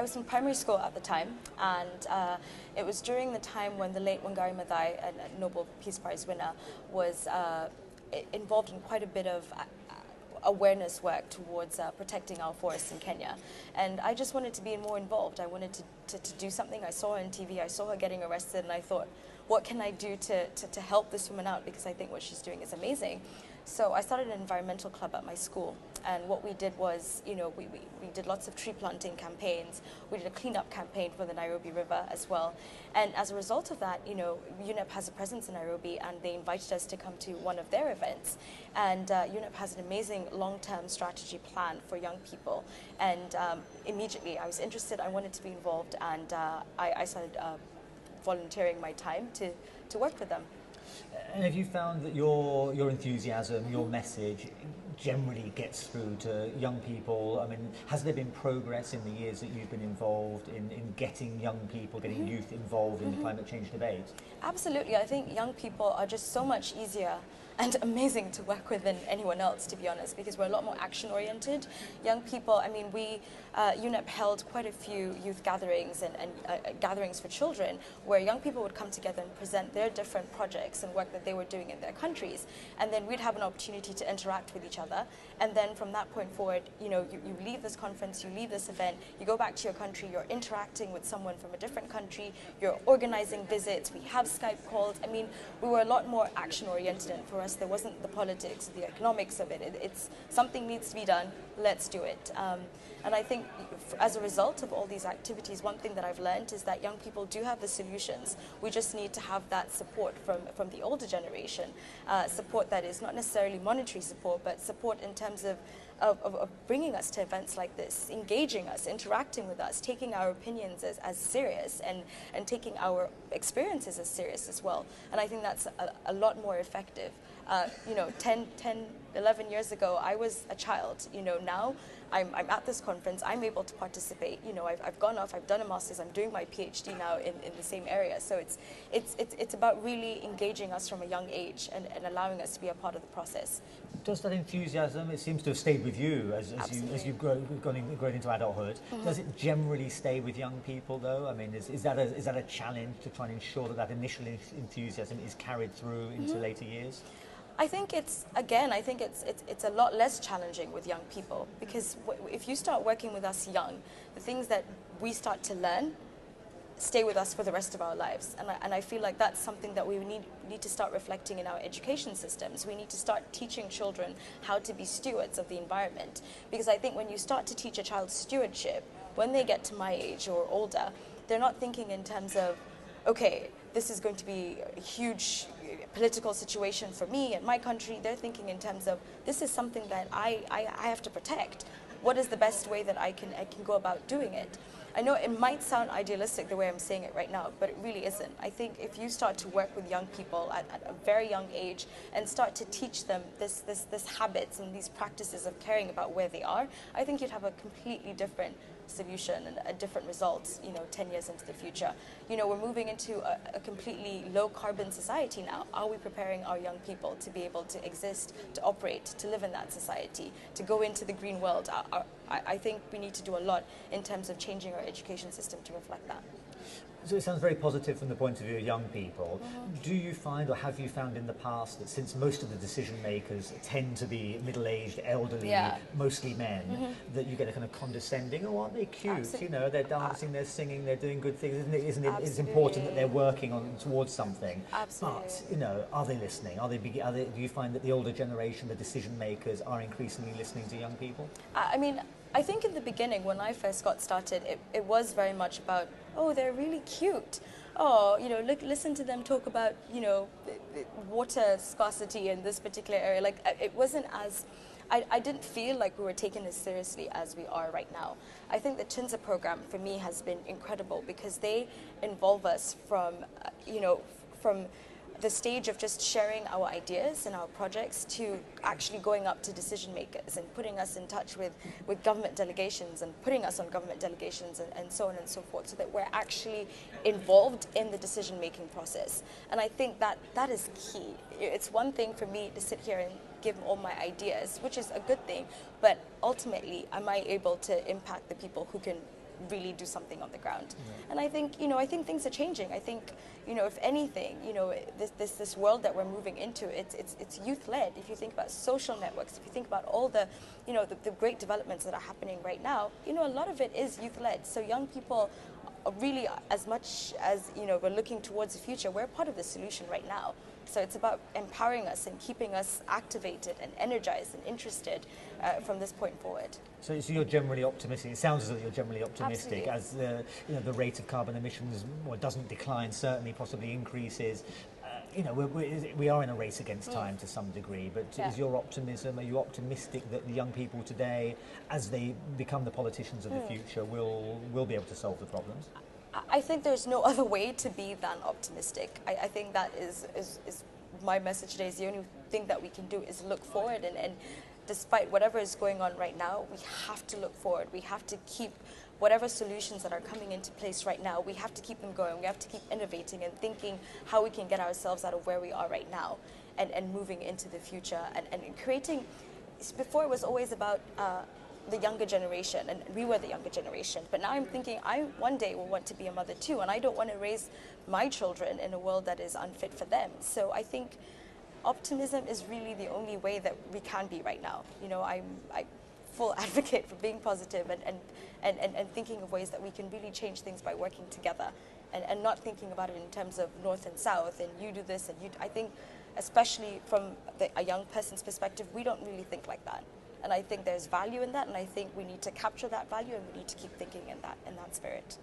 was in primary school at the time, and it was during the time when the late Wangari Maathai, a Nobel Peace Prize winner, was involved in quite a bit of awareness work towards protecting our forests in Kenya. And I just wanted to be more involved. I wanted to do something. I saw her on TV, I saw her getting arrested, and I thought, what can I do to help this woman out, because I think what she's doing is amazing. So I started an environmental club at my school, and what we did was, we did lots of tree planting campaigns. We did a cleanup campaign for the Nairobi River as well. And as a result of that, UNEP has a presence in Nairobi, and they invited us to come to one of their events. And UNEP has an amazing long-term strategy plan for young people. And immediately I was interested, I wanted to be involved, and I started volunteering my time to work with them. And have you found that your enthusiasm, your message generally gets through to young people? I mean, has there been progress in the years that you've been involved in getting young people, getting youth involved in the climate change debate? Absolutely. I think young people are just so much easier and amazing to work with than anyone else, to be honest, because we're a lot more action-oriented. Young people, I mean, UNEP held quite a few youth gatherings and gatherings for children, where young people would come together and present their different projects and work that they were doing in their countries. And then we'd have an opportunity to interact with each other. And then from that point forward, you leave this conference, you leave this event, you go back to your country, you're interacting with someone from a different country, you're organizing visits, we have Skype calls. I mean, we were a lot more action-oriented, and for us, there wasn't the politics, the economics of it. It's something needs to be done, let's do it. And I think as a result of all these activities, one thing that I've learned is that young people do have the solutions. We just need to have that support from the older generation, support that is not necessarily monetary support, but support in terms of bringing us to events like this, engaging us, interacting with us, taking our opinions as serious, and taking our experiences as serious as well. And I think that's a lot more effective. 10, 11 years ago, I was a child. Now I'm at this conference, I'm able to participate. I've gone off, I've done a master's, I'm doing my PhD now in the same area. So it's about really engaging us from a young age and allowing us to be a part of the process. Does that enthusiasm, it seems to have stayed with you as you've grown into adulthood, does it generally stay with young people though? I mean, is that a challenge to try and ensure that initial enthusiasm is carried through into later years? I think it's a lot less challenging with young people, because if you start working with us young, the things that we start to learn stay with us for the rest of our lives. And I feel like that's something that we need to start reflecting in our education systems. We need to start teaching children how to be stewards of the environment. Because I think when you start to teach a child stewardship, when they get to my age or older, they're not thinking in terms of, okay, this is going to be a huge political situation for me and my country. They're thinking in terms of, this is something that I have to protect. What is the best way that I can go about doing it? I know it might sound idealistic the way I'm saying it right now, but it really isn't. I think if you start to work with young people at a very young age and start to teach them this habits and these practices of caring about where they are, I think you'd have a completely different solution and a different result, 10 years into the future. We're moving into a completely low carbon society now. Are we preparing our young people to be able to exist, to operate, to live in that society, to go into the green world? I think we need to do a lot in terms of changing our education system to reflect that. So it sounds very positive from the point of view of young people. Do you find, or have you found in the past, that since most of the decision makers tend to be middle-aged, elderly, mostly men, that you get a kind of condescending, oh, aren't they cute? Absolutely. They're dancing, they're singing, they're doing good things. Isn't it it's important that they're working towards something? Absolutely. But, are they listening? Do you find that the older generation, the decision makers, are increasingly listening to young people? I think in the beginning, when I first got started, it was very much about, oh, they're really cute. Oh, listen to them talk about, water scarcity in this particular area. Like, it wasn't as, I didn't feel like we were taken as seriously as we are right now. I think the Chinza program for me has been incredible, because they involve us from the stage of just sharing our ideas and our projects to actually going up to decision makers and putting us in touch with government delegations and putting us on government delegations and so on and so forth, so that we're actually involved in the decision making process. And I think that is key. It's one thing for me to sit here and give all my ideas, which is a good thing, but ultimately, am I able to impact the people who can really do something on the ground. And I think, I think things are changing. I think, if anything, this world that we're moving into, it's youth-led. If you think about social networks, if you think about all the, the great developments that are happening right now, a lot of it is youth-led. So young people really, as much as, we're looking towards the future, we're part of the solution right now. So it's about empowering us and keeping us activated and energized and interested from this point forward. So you're generally optimistic. It sounds as though you're generally optimistic. Absolutely. As the rate of carbon emissions doesn't decline, certainly possibly increases. We are in a race against time to some degree, but is your optimism, are you optimistic that the young people today, as they become the politicians of the future, will be able to solve the problems? I think there's no other way to be than optimistic. I think that is my message today. Is the only thing that we can do is look forward, and despite whatever is going on right now, we have to look forward. We have to keep whatever solutions that are coming into place right now, we have to keep them going. We have to keep innovating and thinking how we can get ourselves out of where we are right now and moving into the future and creating. Before it was always about the younger generation, and we were the younger generation, but now I'm thinking I one day will want to be a mother too, and I don't want to raise my children in a world that is unfit for them. So I think optimism is really the only way that we can be right now. I'm full advocate for being positive and thinking of ways that we can really change things by working together and not thinking about it in terms of north and south and you do this and I think especially from a young person's perspective, we don't really think like that. And I think there's value in that, and I think we need to capture that value and we need to keep thinking in that spirit.